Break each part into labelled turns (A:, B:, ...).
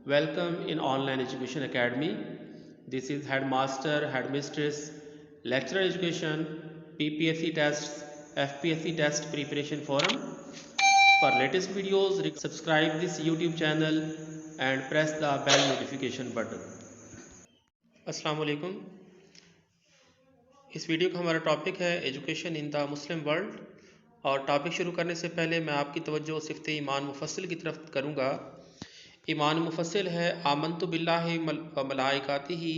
A: Welcome in Online Education Academy. This is Headmaster, Headmistress, Lecturer Education, PPSC Tests, FPSC Test Preparation Forum. For latest videos, subscribe this YouTube channel and press the bell notification button. अस्सलाम वालेकुम। इस video का हमारा topic है education in the Muslim world. और topic शुरू करने से पहले मैं आपकी तवज्जो सिफ़त ईमान मुफस्सिल की तरफ करूँगा। ईमान मुफस्सिल है आमन्तु बिल्लाहि व मलाइकातिही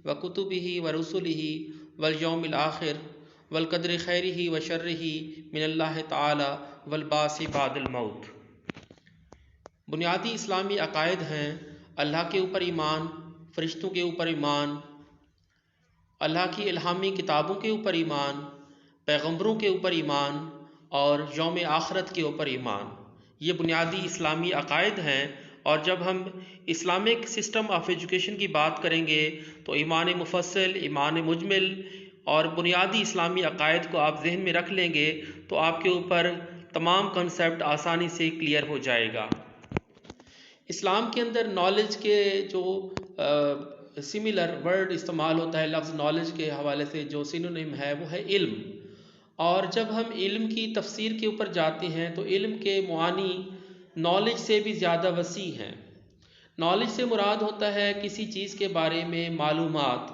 A: व कुतुबिही व रुसुलिही वल यौमिल आखिर वल क़द्रि खैरिही व शर्रिही मिनल्लाहि तआला वल बासी बादल मौत। बुनियादी इस्लामी अकायद हैं अल्लाह के ऊपर ईमान, फ़रिश्तों के ऊपर ईमान, अल्लाह की इल्हामी किताबों के ऊपर ईमान, पैगम्बरों के ऊपर ईमान और यौम आखरत के ऊपर ईमान। ये बुनियादी इस्लामी अकायद हैं। और जब हम इस्लामिक सिस्टम ऑफ एजुकेशन की बात करेंगे तो ईमान मुफस्सिल, ईमान मुजमिल और बुनियादी इस्लामी अकायद को आप जहन में रख लेंगे तो आपके ऊपर तमाम कॉन्सेप्ट आसानी से क्लियर हो जाएगा। इस्लाम के अंदर नॉलेज के जो सिमिलर वर्ड इस्तेमाल होता है लफ्ज़ नॉलेज के हवाले से, जो सिनोनिम है वो है इल्म। और जब हम इल्म की तफसीर के ऊपर जाते हैं तो इल्म के मुआनी नॉलेज से भी ज़्यादा वसी हैं। नॉलेज से मुराद होता है किसी चीज़ के बारे में मालूमात,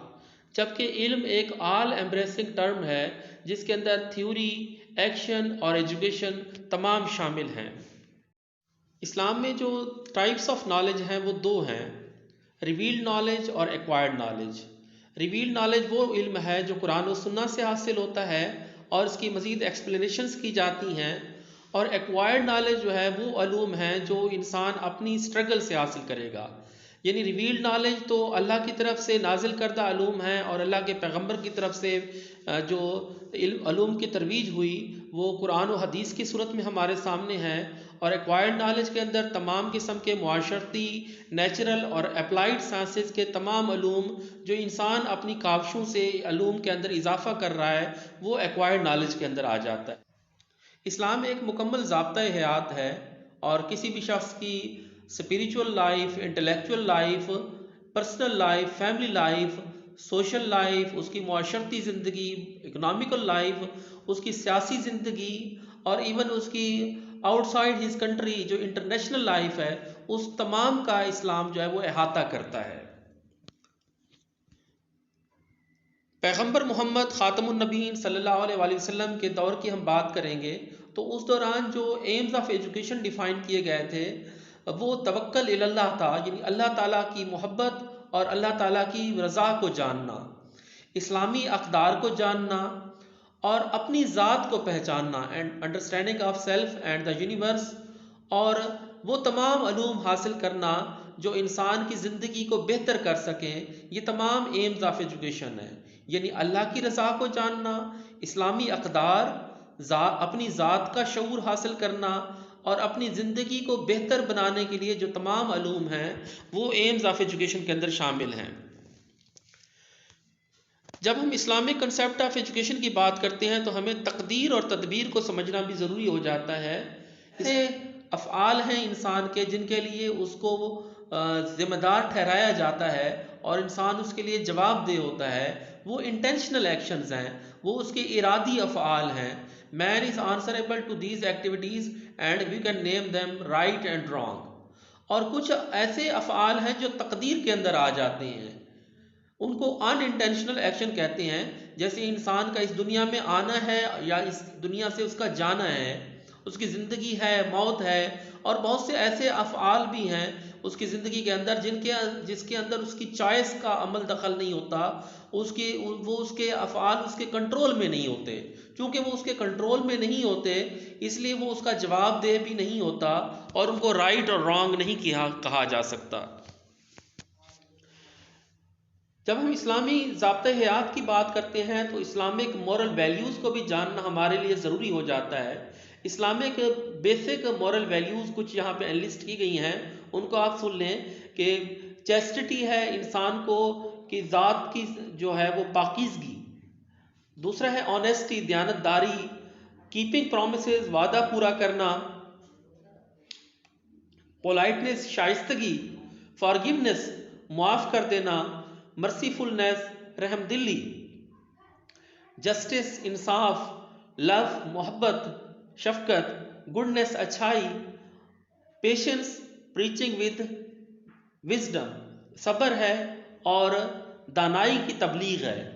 A: जबकि इल्म एक ऑल एम्ब्रेसिंग टर्म है जिसके अंदर थ्योरी, एक्शन और एजुकेशन तमाम शामिल हैं। इस्लाम में जो टाइप्स ऑफ नॉलेज हैं वो दो हैं, रिवील्ड नॉलेज और एक्वायर्ड नॉलेज। रिवील्ड नॉलेज वो इल्म है जो कुरान और सुन्नत से हासिल होता है और इसकी मज़ीद एक्सप्लेनेशंस की जाती हैं। और एक्वायर्ड नॉलेज जो है वो अलूम हैं जो इंसान अपनी स्ट्रगल से हासिल करेगा। यानी रिवील्ड नॉलेज तो अल्लाह की तरफ से नाजिल करदा अलूम है और अल्लाह के पैगम्बर की तरफ से जो अलूम की तरवीज हुई वो कुरान और हदीस की सूरत में हमारे सामने है। और एक्वायर्ड नॉलेज के अंदर तमाम किस्म के मुआशरती, नेचुरल और अप्लाइड साइंसेस के तमाम अलूम जो इंसान अपनी काविशों से अलूम के अंदर इजाफा कर रहा है वो एक्वायर्ड नॉलेज के अंदर आ जाता है। इस्लाम एक मुकम्मल ज़ाब्ता हयात है और किसी भी शख्स की spiritual life, intellectual life, personal life, family life, social life, उसकी मुआशरती ज़िंदगी, इकनॉमिकल लाइफ, उसकी सियासी ज़िंदगी और इवन उसकी आउटसाइड हिज कंट्री जो इंटरनेशनल लाइफ है, उस तमाम का इस्लाम जो है वो अहाता करता है। पैगम्बर मोहम्मद ख़ातमुन नबीय्यीन सल्लल्लाहु अलैहि वसल्लम के दौर की हम बात करेंगे तो उस दौरान जो एम्स ऑफ एजुकेशन डिफ़ाइन किए गए थे वो तवक्कुल इल्लाह था, यानी अल्लाह ताला की मोहब्बत और अल्लाह ताला की रज़ा को जानना, इस्लामी अक़दार को जानना और अपनी ज़ात को पहचानना and understanding of self and the universe, और वो तमाम अलूम हासिल करना जो इंसान की ज़िंदगी को बेहतर कर सकें। ये तमाम एम्स ऑफ एजुकेशन है, यानी अल्लाह की रज़ा को जानना, इस्लामी अक़दार, अपनी ज़ात का शऊर हासिल करना और अपनी ज़िंदगी को बेहतर बनाने के लिए जो तमाम अलूम हैं वो एम्स ऑफ एजुकेशन के अंदर शामिल हैं। जब हम इस्लामिक कंसेप्ट ऑफ एजुकेशन की बात करते हैं तो हमें तकदीर और तदबीर को समझना भी ज़रूरी हो जाता है। इसे अफ़आल हैं इंसान के जिनके लिए उसको ज़िम्मेदार ठहराया जाता है और इंसान उसके लिए जवाबदेह होता है। वो इंटेंशनल एक्शंस हैं, वो उसके इरादी अफ़आल हैं। Man is answerable to these activities and we can name them right and wrong. और कुछ ऐसे अफ़आल हैं जो तकदीर के अंदर आ जाते हैं, उनको अनइंटेंशनल एक्शन कहते हैं। जैसे इंसान का इस दुनिया में आना है या इस दुनिया से उसका जाना है, उसकी ज़िंदगी है, मौत है, और बहुत से ऐसे अफ़आल भी हैं उसकी ज़िंदगी के अंदर जिसके अंदर उसकी चॉइस का अमल दखल नहीं होता, उसके अफ़आल उसके कंट्रोल में नहीं होते। चूँकि वो उसके कंट्रोल में नहीं होते इसलिए वो उसका जवाबदेह भी नहीं होता और उनको राइट और रॉन्ग नहीं कहा जा सकता। जब हम इस्लामी ज़ाब्ते हयात की बात करते हैं तो इस्लामिक मॉरल वैल्यूज़ को भी जानना हमारे लिए ज़रूरी हो जाता है। इस्लामिक बेसिक मॉरल वैल्यूज़ कुछ यहाँ पे एनलिस्ट की गई हैं, उनको आप सुन लें कि चैस्टिटी है इंसान को कि ज़ात की जो है वो पाकीज़गी। दूसरा है ऑनेस्टी, दयानतदारी, कीपिंग प्रोमिसेस, वादा पूरा करना, पोलाइटनेस, शाइस्तगी, فارگیونیس معاف کر دینا، مرسیفلنیس رحم دلی، جسٹس انصاف، لو محبت، شفقت، گڈنس اچھائی، پیشنس پریچنگ ود وزڈم صبر ہے اور دانائی کی تبلیغ ہے،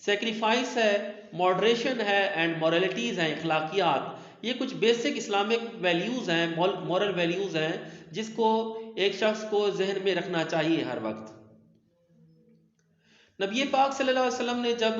A: سیکریفائس ہے، ماڈریشن ہے اینڈ مورالٹیز ہیں اخلاقیات۔ یہ کچھ بیسک اسلامک ویلیوز ہیں، مورل ویلیوز ہیں جس کو ایک شخص کو ذہن میں رکھنا چاہیے ہر وقت۔ نبی پاک صلی اللہ علیہ وسلم نے جب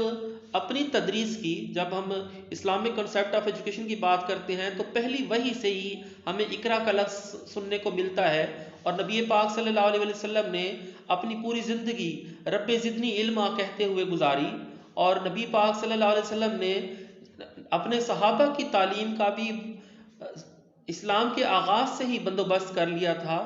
A: اپنی تدریس کی، جب ہم اسلامک کنسیپٹ آف ایجوکیشن کی بات کرتے ہیں تو پہلی وحی سے ہی ہمیں اقرا کا لفظ سننے کو ملتا ہے، اور نبی پاک صلی اللہ علیہ وسلم نے اپنی پوری زندگی رب زدنی علما کہتے ہوئے گزاری، اور نبی پاک صلی اللہ علیہ وسلم نے اپنے صحابہ کی تعلیم کا بھی اسلام کے آغاز سے ہی بندوبست کر لیا تھا۔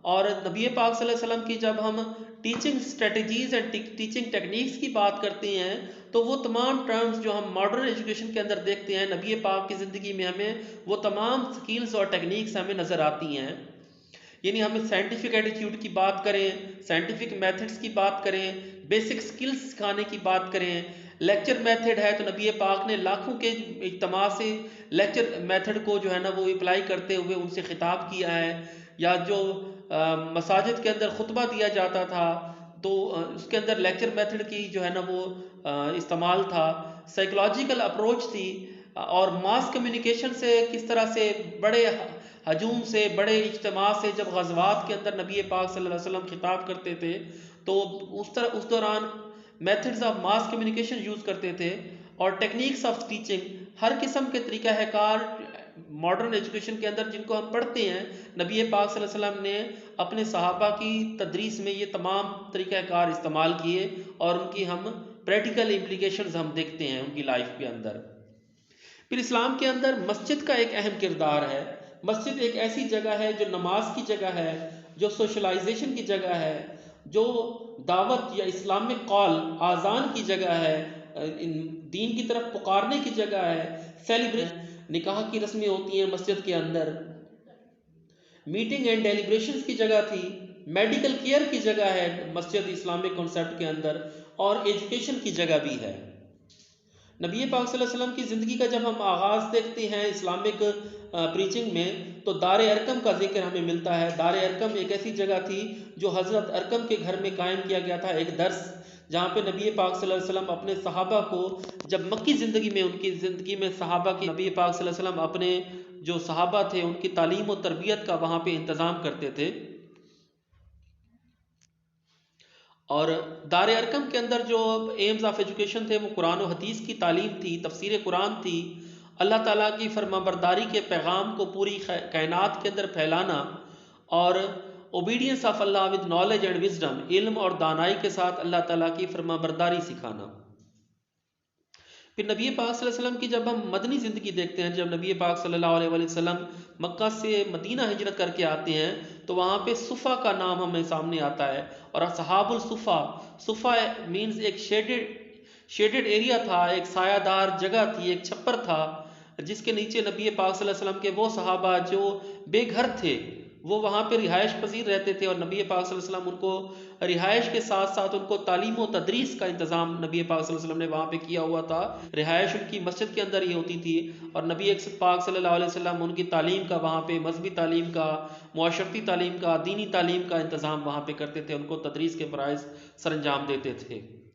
A: اور نبی پاک صلی اللہ علیہ وسلم کی جب ہم teaching strategies and teaching techniques کی بات کرتے ہیں تو وہ تمام ٹرمز جو ہم ماڈرن ایجوکیشن کے اندر دیکھتے ہیں، نبی پاک کی زندگی میں ہمیں وہ تمام سکلز اور ٹیکنیکس ہمیں نظر آتی ہیں۔ یعنی ہمیں سائنٹیفک ایٹیٹیوڈ کی بات کریں، سائنٹیفک میتھڈز کی بات کریں، بیسک سکلز سکھانے کی بات کریں، لیکچر میتھڈ ہے تو نبی پاک نے لاکھوں کے اجتماع سے لیکچر میتھڈ کو جو ہے نا وہ اپلائی کرتے ہوئے ان سے خطاب کیا ہے، یا جو مساجد کے اندر خطبہ دیا جاتا تھا تو اس کے اندر لیکچر میتھڈ کی جو ہے نا وہ استعمال تھا، سائیکولوجیکل اپروچ تھی، اور ماس کمیونیکیشن سے کس طرح سے بڑے ہجوم سے، بڑے اجتماع سے جب غزوات کے اندر نبی پاک صلی اللہ علیہ وسلم خطاب کرتے تھے تو اس دوران methods of mass communication use کرتے تھے، اور ٹیکنیکس آف ٹیچنگ، ہر قسم کے طریقہ کار ماڈرن ایجوکیشن کے اندر جن کو ہم پڑھتے ہیں، نبی پاک صلی اللہ علیہ وسلم نے اپنے صحابہ کی تدریس میں یہ تمام طریقہ کار استعمال کیے، اور ان کی ہم پریکٹیکل امپلیکیشنز ہم دیکھتے ہیں ان کی لائف کے اندر۔ پھر اسلام کے اندر مسجد کا ایک اہم کردار ہے۔ مسجد ایک ایسی جگہ ہے جو نماز کی جگہ ہے، جو سوشلائزیشن کی جگہ ہے، جو دعوت یا اسلامک قول آذان کی جگہ ہے، دین کی طرف پکارنے کی جگہ ہے، سیلیبریشن نکاح کی رسمیں ہوتی ہیں مسجد کے اندر، میٹنگ اینڈ ڈیلیبریشنز کی جگہ تھی، میڈیکل کیئر کی جگہ ہے مسجد اسلامک کنسیپٹ کے اندر، اور ایجوکیشن کی جگہ بھی ہے۔ نبی پاک صلی اللہ علیہ وسلم کی زندگی کا جب ہم آغاز دیکھتے ہیں اسلامک پریچنگ میں تو دار ارقم کا ذکر ہمیں ملتا ہے۔ دار ارقم ایک ایسی جگہ تھی جو حضرت ارقم کے گھر میں قائم کیا گیا تھا، ایک درس جہاں پہ نبی پاک صلی اللہ علیہ وسلم اپنے صحابہ کو، جب مکی زندگی میں ان کی زندگی میں صحابہ کی، نبی پاک صلی اللہ علیہ وسلم اپنے جو صحابہ تھے ان کی تعلیم و تربیت کا وہاں پہ انتظام کرتے تھے۔ اور دار ارقم کے اندر جو ایمز آف ایجوکیشن تھے وہ قرآن و حدیث کی تعلیم تھی، تفسیر قرآن تھی، اللہ تعالیٰ کی فرما برداری کے پیغام کو پوری کائنات کے اندر پھیلانا، اور obedience of Allah with knowledge and wisdom, علم اور دانائی کے ساتھ اللہ تعالیٰ کی فرما برداری سکھانا۔ پھر نبی پاک صلی اللہ علیہ وسلم کی جب ہم مدنی زندگی دیکھتے ہیں، جب نبی پاک صلی اللہ علیہ وسلم مکہ سے مدینہ ہجرت کر کے آتے ہیں تو وہاں پہ صفا کا نام ہمیں سامنے آتا ہے، اور اصحاب الصفا، صفا مینز ایک شیڈڈ ایریا تھا، ایک سایہ دار جگہ تھی، ایک چھپر تھا جس کے نیچے نبی پاک صلی اللہ علیہ وسلم کے وہ صحابہ جو بے گھر تھے وہ وہاں پہ رہائش پذیر رہتے تھے، اور نبی پاک صلی اللہ علیہ وسلم ان کو رہائش کے ساتھ ساتھ ان کو تعلیم و تدریس کا انتظام نبی پاک صلی اللہ علیہ وسلم نے وہاں پہ کیا ہوا تھا۔ رہائش ان کی مسجد کے اندر ہی ہوتی تھی، اور نبی پاک صلی اللہ علیہ وسلم ان کی تعلیم کا، وہاں پہ مذہبی تعلیم کا، معاشرتی تعلیم کا، دینی تعلیم کا انتظام وہاں پہ کرتے تھے، ان کو تدریس کے فرائض سر انجام دیتے تھے۔